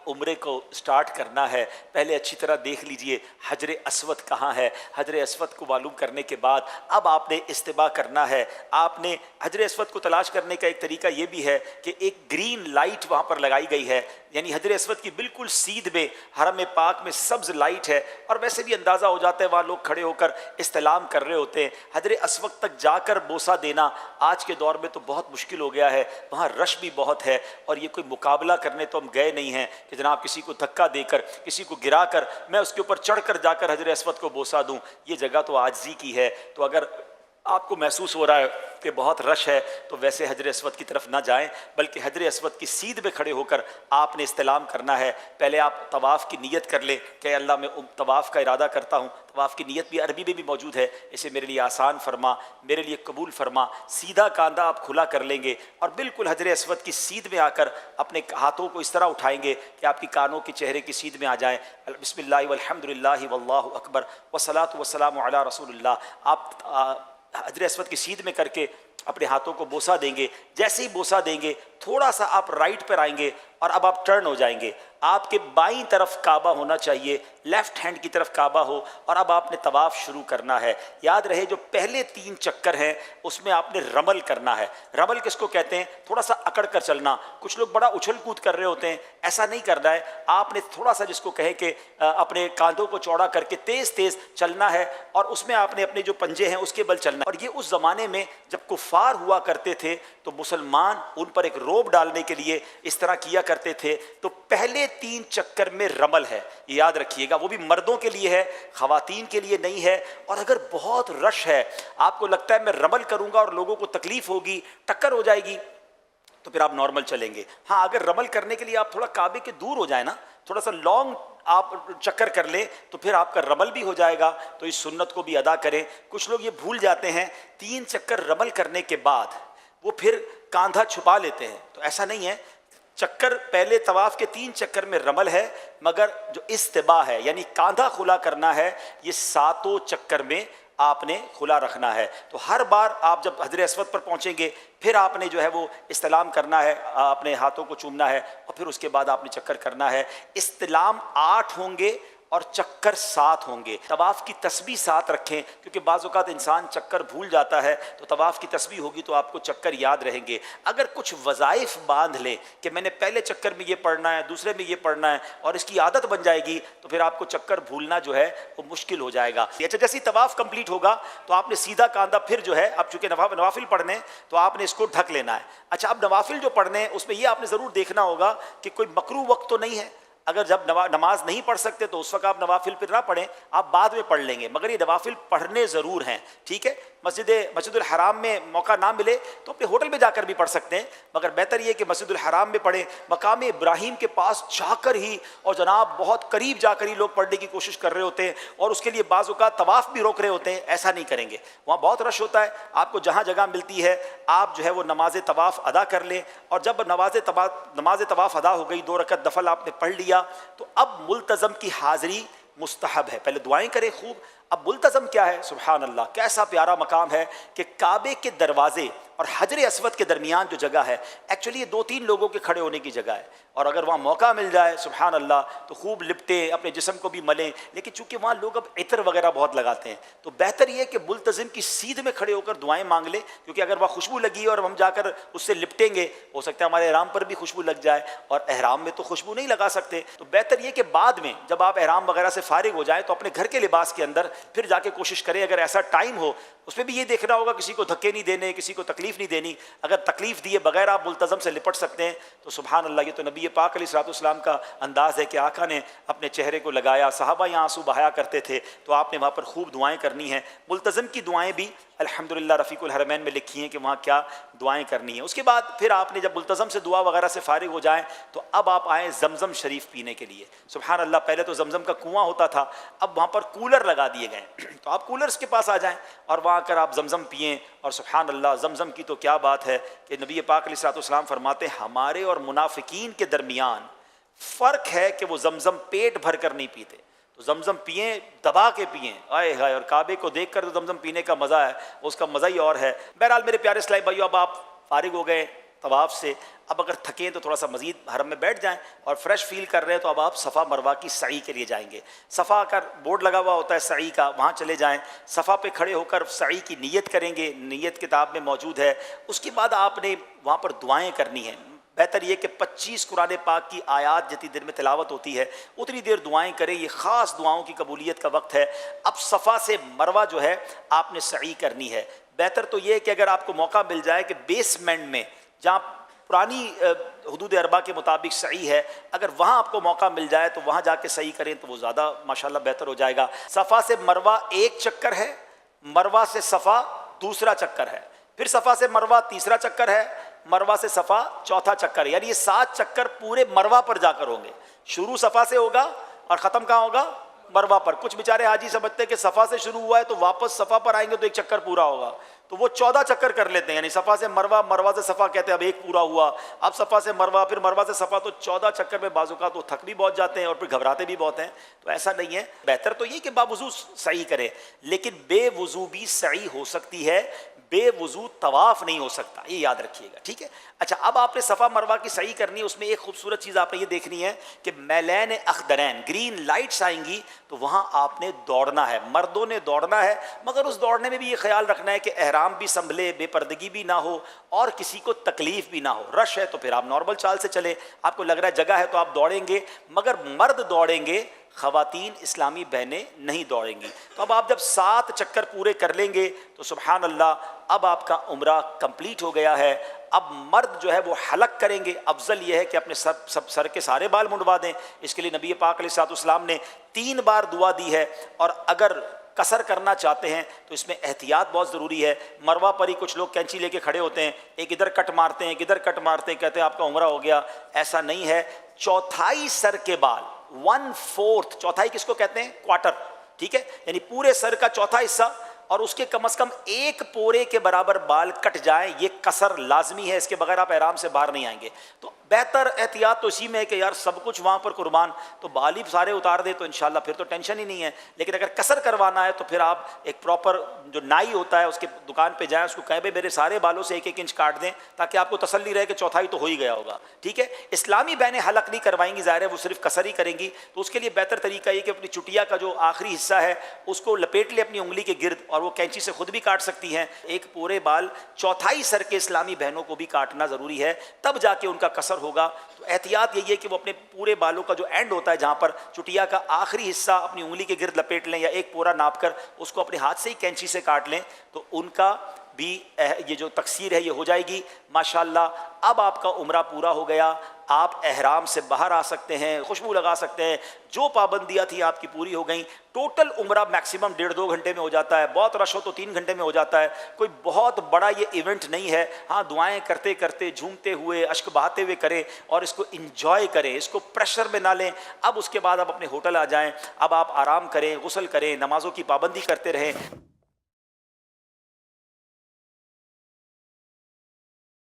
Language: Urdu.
عمرے کو سٹارٹ کرنا ہے، پہلے اچھی طرح دیکھ لیجئے حجر اسود کہاں ہے۔ حجر اسود کو معلوم کرنے کے بعد اب آپ نے استباء کرنا ہے۔ آپ نے حجر اسود کو تلاش کرنے کا ایک طریقہ یہ بھی ہے کہ ایک گرین لائٹ وہاں پر لگائی گئی ہے، یعنی حجر اسود کی بالکل سیدھ میں حرم پاک میں سبز لائٹ ہے، اور ویسے بھی اندازہ ہو جاتا ہے وہاں لوگ کھڑے ہو کر استلام کر رہے ہوتے ہیں۔ حجر اسود تک جا کر بوسہ دینا آج کے دور میں تو بہت مشکل ہو گیا ہے، وہاں رش بھی بہت ہے، اور یہ کوئی مقابلہ کرنے تو ہم گئے نہیں ہیں کہ جناب کسی کو دھکا دے کر کسی کو گرا کر میں اس کے اوپر چڑھ کر جا کر حجر اسود کو بوسہ دوں۔ یہ جگہ تو عاجزی کی ہے، تو اگر آپ کو محسوس ہو رہا ہے کہ بہت رش ہے تو ویسے حجر اسود کی طرف نہ جائیں، بلکہ حجر اسود کی سیدھ میں کھڑے ہو کر آپ نے استلام کرنا ہے۔ پہلے آپ طواف کی نیت کر لیں کہ اللہ میں طواف کا ارادہ کرتا ہوں۔ طواف کی نیت بھی عربی میں بھی موجود ہے، اسے میرے لیے آسان فرما، میرے لیے قبول فرما۔ سیدھا کاندھا آپ کھلا کر لیں گے اور بالکل حجر اسود کی سیدھ میں آ کر اپنے ہاتھوں کو اس طرح اٹھائیں گے کہ آپ کی کانوں کے چہرے کی سیدھ میں آ جائیں۔ بسم اللہ والحمد للہ واللہ اکبر والصلاۃ والسلام علی رسول اللہ۔ آپ حجر اسود کی سیدھ میں کر کے اپنے ہاتھوں کو بوسہ دیں گے۔ جیسے ہی بوسہ دیں گے تھوڑا سا آپ رائٹ پر آئیں گے اور اب آپ ٹرن ہو جائیں گے۔ آپ کے بائیں طرف کعبہ ہونا چاہیے، لیفٹ ہینڈ کی طرف کعبہ ہو، اور اب آپ نے طواف شروع کرنا ہے۔ یاد رہے جو پہلے 3 چکر ہیں اس میں آپ نے رمل کرنا ہے۔ رمل کس کو کہتے ہیں؟ تھوڑا سا اکڑ کر چلنا۔ کچھ لوگ بڑا اچھل کود کر رہے ہوتے ہیں، ایسا نہیں کرنا ہے۔ آپ نے تھوڑا سا جس کو کہے کہ اپنے کاندھوں کو چوڑا کر کے تیز تیز چلنا ہے، اور اس میں آپ نے اپنے جو پنجے ہیں اس کے بل چلنا ہے۔ اور یہ اس زمانے میں جب کفار ہوا کرتے تھے تو مسلمان ان پر ایک روب ڈالنے کے لیے اس طرح کیا کرتے تھے۔ تو پہلے 3 چکر میں رمل ہے، یہ یاد رکھیے گا۔ وہ بھی مردوں کے لیے ہے، خواتین کے لیے نہیں ہے۔ اور اگر بہت رش ہے، آپ کو لگتا ہے میں رمل کروں گا اور لوگوں کو تکلیف ہوگی، ٹکر ہو جائے گی، تو پھر آپ نارمل چلیں گے۔ ہاں اگر رمل کرنے کے لیے آپ تھوڑا کعبے کے دور ہو جائیں نا، تھوڑا سا لانگ آپ چکر کر لیں، تو پھر آپ کا رمل بھی ہو جائے گا۔ تو اس سنت کو بھی ادا کریں۔ کچھ لوگ یہ بھول جاتے ہیں، 3 چکر رمل کرنے کے بعد وہ پھر کاندھا چھپا لیتے ہیں، تو ایسا نہیں ہے۔ چکر پہلے طواف کے 3 چکر میں رمل ہے، مگر جو استباء ہے یعنی کاندھا کھلا کرنا ہے، یہ 7 چکر میں آپ نے کھلا رکھنا ہے۔ تو ہر بار آپ جب حجر اسود پر پہنچیں گے پھر آپ نے جو ہے وہ استلام کرنا ہے، اپنے ہاتھوں کو چومنا ہے، اور پھر اس کے بعد آپ نے چکر کرنا ہے۔ استلام 8 ہوں گے اور چکر 7 ہوں گے۔ طواف کی تسبیح 7 رکھیں، کیونکہ بعض اوقات انسان چکر بھول جاتا ہے، تو طواف کی تسبیح ہوگی تو آپ کو چکر یاد رہیں گے۔ اگر کچھ وظائف باندھ لیں کہ میں نے پہلے چکر میں یہ پڑھنا ہے، دوسرے میں یہ پڑھنا ہے، اور اس کی عادت بن جائے گی، تو پھر آپ کو چکر بھولنا جو ہے وہ مشکل ہو جائے گا۔ اچھا، جیسے طواف کمپلیٹ ہوگا تو آپ نے سیدھا کاندھا پھر جو ہے، اب چونکہ نوافل پڑھنے تو آپ نے اس کو ڈھک لینا ہے۔ اچھا، اب نوافل جو پڑھنے ہیں اس میں یہ آپ نے ضرور دیکھنا ہوگا کہ کوئی مکروہ وقت تو نہیں ہے۔ اگر جب نماز نہیں پڑھ سکتے تو اس وقت آپ نوافل پھر نہ پڑھیں، آپ بعد میں پڑھ لیں گے، مگر یہ نوافل پڑھنے ضرور ہیں، ٹھیک ہے۔ مسجد الحرام میں موقع نہ ملے تو اپنے ہوٹل میں جا کر بھی پڑھ سکتے ہیں، مگر بہتر یہ کہ مسجد الحرام میں پڑھیں۔ مقام ابراہیم کے پاس جا کر ہی، اور جناب بہت قریب جا کر ہی لوگ پڑھنے کی کوشش کر رہے ہوتے ہیں، اور اس کے لیے بعض اوقات طواف بھی روک رہے ہوتے ہیں، ایسا نہیں کریں گے۔ وہاں بہت رش ہوتا ہے، آپ کو جہاں جگہ ملتی ہے آپ جو ہے وہ نماز طواف ادا کر لیں، اور جب نماز طواف ادا ہو گئی، 2 رکعت نفل آپ نے پڑھ لیا، تو اب ملتزم کی حاضری مستحب ہے۔ پہلے دعائیں کریں خوب۔ اب ملتزم کیا ہے؟ سبحان اللہ، کیسا پیارا مقام ہے کہ کعبے کے دروازے اور حجر اسود کے درمیان جو جگہ ہے، ایکچولی یہ 2-3 لوگوں کے کھڑے ہونے کی جگہ ہے، اور اگر وہاں موقع مل جائے سبحان اللہ تو خوب لپٹیں، اپنے جسم کو بھی ملیں۔ لیکن چونکہ وہاں لوگ اب عطر وغیرہ بہت لگاتے ہیں، تو بہتر یہ کہ ملتزم کی سیدھ میں کھڑے ہو کر دعائیں مانگ لیں، کیونکہ اگر وہاں خوشبو لگی اور ہم جا کر اس سے لپٹیں گے، ہو سکتا ہے ہمارے احرام پر بھی خوشبو لگ جائے، اور احرام میں تو خوشبو نہیں لگا سکتے۔ تو بہتر یہ کہ بعد میں جب آپ احرام وغیرہ سے فارغ ہو جائیں تو اپنے گھر کے لباس کے اندر پھر جا کے کوشش کریں، اگر ایسا ٹائم ہو اس میں بھی یہ دیکھنا ہوگا کسی کو دھکے نہیں دینے، کسی کو تکلیف نہیں دینی۔ اگر تکلیف دیے بغیر آپ ملتزم سے لپٹ سکتے ہیں تو سبحان اللہ، یہ تو نبی پاک علیہ الصلوۃ والسلام کا انداز ہے کہ آقا نے اپنے چہرے کو لگایا، صحابہ یہاں آنسو بہایا کرتے تھے، تو آپ نے وہاں پر خوب دعائیں کرنی ہیں۔ ملتزم کی دعائیں بھی الحمدللہ رفیق الحرمین میں لکھی ہیں کہ وہاں کیا دعائیں کرنی ہیں۔ اس کے بعد پھر آپ نے جب ملتزم سے دعا وغیرہ سے فارغ ہو جائیں تو اب آپ آئیں زمزم شریف پینے کے لیے۔ سبحان اللہ، پہلے تو زمزم کا کنواں ہوتا تھا، اب وہاں پر کولر لگا دیے گئے، تو آپ کولرز کے پاس آ جائیں اور وہاں کر آپ زمزم پئیں۔ اور سبحان اللہ، زمزم کی تو کیا بات ہے کہ نبی پاک علیہ الصلوۃ والسلام فرماتے ہیں ہمارے اور منافقین کے درمیان فرق ہے کہ وہ زمزم پیٹ بھر کر نہیں پیتے، تو زمزم پئیں، دبا کے پئیں، آئے ہائے، اور کعبے کو دیکھ کر تو زمزم پینے کا مزہ ہے، اس کا مزہ ہی اور ہے۔ بہرحال میرے پیارے اسلامی بھائیو، اب آپ فارغ ہو گئے، طواف سے، اب اگر تھکیں تو تھوڑا سا مزید حرم میں بیٹھ جائیں، اور فریش فیل کر رہے ہیں تو اب آپ صفا مروہ کی سعی کے لیے جائیں گے۔ صفا کا بورڈ لگا ہوا ہوتا ہے سعی کا، وہاں چلے جائیں، صفا پہ کھڑے ہو کر سعی کی نیت کریں گے، نیت کتاب میں موجود ہے۔ اس کے بعد آپ نے وہاں پر دعائیں کرنی ہیں۔ بہتر یہ کہ 25 قرآن پاک کی آیات جتنی دیر میں تلاوت ہوتی ہے اتنی دیر دعائیں کریں، یہ خاص دعاؤں کی قبولیت کا وقت ہے۔ اب صفا سے مروہ جو ہے آپ نے سعی کرنی ہے۔ بہتر تو یہ ہے کہ اگر آپ کو موقع مل جائے کہ بیسمنٹ میں جہاں پرانی حدود اربع کے مطابق سعی ہے، اگر وہاں آپ کو موقع مل جائے تو وہاں جا کے سعی کریں تو وہ زیادہ ماشاءاللہ بہتر ہو جائے گا۔ صفا سے مروہ ایک چکر ہے، مروہ سے صفا دوسرا چکر ہے، پھر صفا سے مروہ تیسرا چکر ہے، مروہ سے صفا چوتھا چکر ہے، یعنی یہ 7 چکر پورے مروہ پر جا کر ہوں گے۔ شروع صفا سے ہوگا اور ختم کہاں ہوگا؟ مروہ پر۔ کچھ بیچارے حاجی سمجھتے ہیں کہ صفا سے شروع ہوا ہے تو واپس صفا پر آئیں گے تو ایک چکر پورا ہوگا، تو وہ 14 چکر کر لیتے ہیں، یعنی صفا سے مروہ، مروہ سے صفا کہتے ہیں اب ایک پورا ہوا، اب صفا سے مروہ، پھر مروہ سے صفا، تو 14 چکر میں بعض اوقات وہ تھک بھی بہت جاتے ہیں اور پھر گھبراتے بھی بہت ہیں۔ تو ایسا نہیں ہے، بہتر تو یہ کہ باوضو سعی کریں، لیکن بے وضو بھی سعی ہو سکتی ہے، بے وضو طواف نہیں ہو سکتا، یہ یاد رکھیے گا، ٹھیک ہے۔ اچھا، اب آپ نے صفا مروہ کی سعی کرنی ہے، اس میں ایک خوبصورت چیز آپ نے یہ دیکھنی ہے کہ میلین اخضرین، گرین لائٹس آئیں گی تو وہاں آپ نے دوڑنا ہے، مردوں نے دوڑنا ہے، مگر اس دوڑنے میں بھی یہ خیال رکھنا ہے کہ احرام بھی سنبھلے، بے پردگی بھی نہ ہو اور کسی کو تکلیف بھی نہ ہو۔ رش ہے تو پھر آپ نارمل چال سے چلیں، آپ کو لگ رہا ہے جگہ ہے تو آپ دوڑیں گے، مگر مرد دوڑیں گے، خواتین اسلامی بہنیں نہیں دوڑیں گی۔ تو اب آپ جب 7 چکر پورے کر لیں گے تو سبحان اللہ اب آپ کا عمرہ کمپلیٹ ہو گیا ہے۔ اب مرد جو ہے وہ حلق کریں گے، افضل یہ ہے کہ اپنے سر کے سارے بال منڈوا دیں، اس کے لیے نبی پاک علیہ الصلوۃ والسلام نے 3 بار دعا دی ہے، اور اگر قصر کرنا چاہتے ہیں تو اس میں احتیاط بہت ضروری ہے۔ مروہ پر ہی کچھ لوگ کینچی لے کے کھڑے ہوتے ہیں، ایک ادھر کٹ مارتے ہیں، ایک ادھر کٹ مارتے ہیں، کہتے ہیں آپ کا عمرہ ہو گیا، ایسا نہیں ہے۔ چوتھائی سر کے بال، 1/4، چوتھائی کس کو کہتے ہیں؟ کوارٹر، ٹھیک ہے، یعنی پورے سر کا چوتھا حصہ اور اس کے کم از کم 1 پورے کے برابر بال کٹ جائیں، یہ قصر لازمی ہے، اس کے بغیر آپ احرام سے باہر نہیں آئیں گے۔ تو بہتر احتیاط تو اسی میں ہے کہ یار سب کچھ وہاں پر قربان، تو بال ہی سارے اتار دے تو انشاءاللہ پھر تو ٹینشن ہی نہیں ہے۔ لیکن اگر قصر کروانا ہے تو پھر آپ ایک پراپر جو نائی ہوتا ہے اس کے دکان پہ جائیں، اس کو کہیں بھائی میرے سارے بالوں سے 1-1 انچ کاٹ دیں، تاکہ آپ کو تسلی رہے کہ چوتھائی تو ہو ہی گیا ہوگا، ٹھیک ہے۔ اسلامی بہنیں حلق نہیں کروائیں گی، ظاہر ہے وہ صرف قصر ہی کریں گی، تو اس کے لیے بہتر طریقہ یہ کہ اپنی چٹیا کا جو آخری حصہ ہے اس کو لپیٹ لے اپنی انگلی کے گرد، اور وہ کینچی سے خود بھی کاٹ سکتی ہیں۔ ایک پورے بال چوتھائی سر کے اسلامی بہنوں کو بھی کاٹنا ضروری ہے، تب جا کے ان کا قصر ہوگا۔ تو احتیاط یہی ہے کہ وہ اپنے پورے بالوں کا جو اینڈ ہوتا ہے جہاں پر چٹیا کا آخری حصہ اپنی انگلی کے گرد لپیٹ لیں، یا ایک پورا ناپ کر اس کو اپنے ہاتھ سے ہی کینچی سے کاٹ لیں، تو ان کا بھی یہ جو تقصیر ہے یہ ہو جائے گی ماشاءاللہ۔ اب آپ کا عمرہ پورا ہو گیا، آپ احرام سے باہر آ سکتے ہیں، خوشبو لگا سکتے ہیں، جو پابندیاں تھیں آپ کی پوری ہو گئیں۔ ٹوٹل عمرہ میکسیمم 1.5-2 گھنٹے میں ہو جاتا ہے، بہت رش ہو تو 3 گھنٹے میں ہو جاتا ہے، کوئی بہت بڑا یہ ایونٹ نہیں ہے۔ ہاں، دعائیں کرتے کرتے، جھومتے ہوئے، اشک بہاتے ہوئے کریں اور اس کو انجوائے کریں، اس کو پریشر میں نہ لیں۔ اب اس کے بعد آپ اپنے ہوٹل آ جائیں، اب آپ آرام کریں، غسل کریں، نمازوں کی پابندی کرتے رہیں۔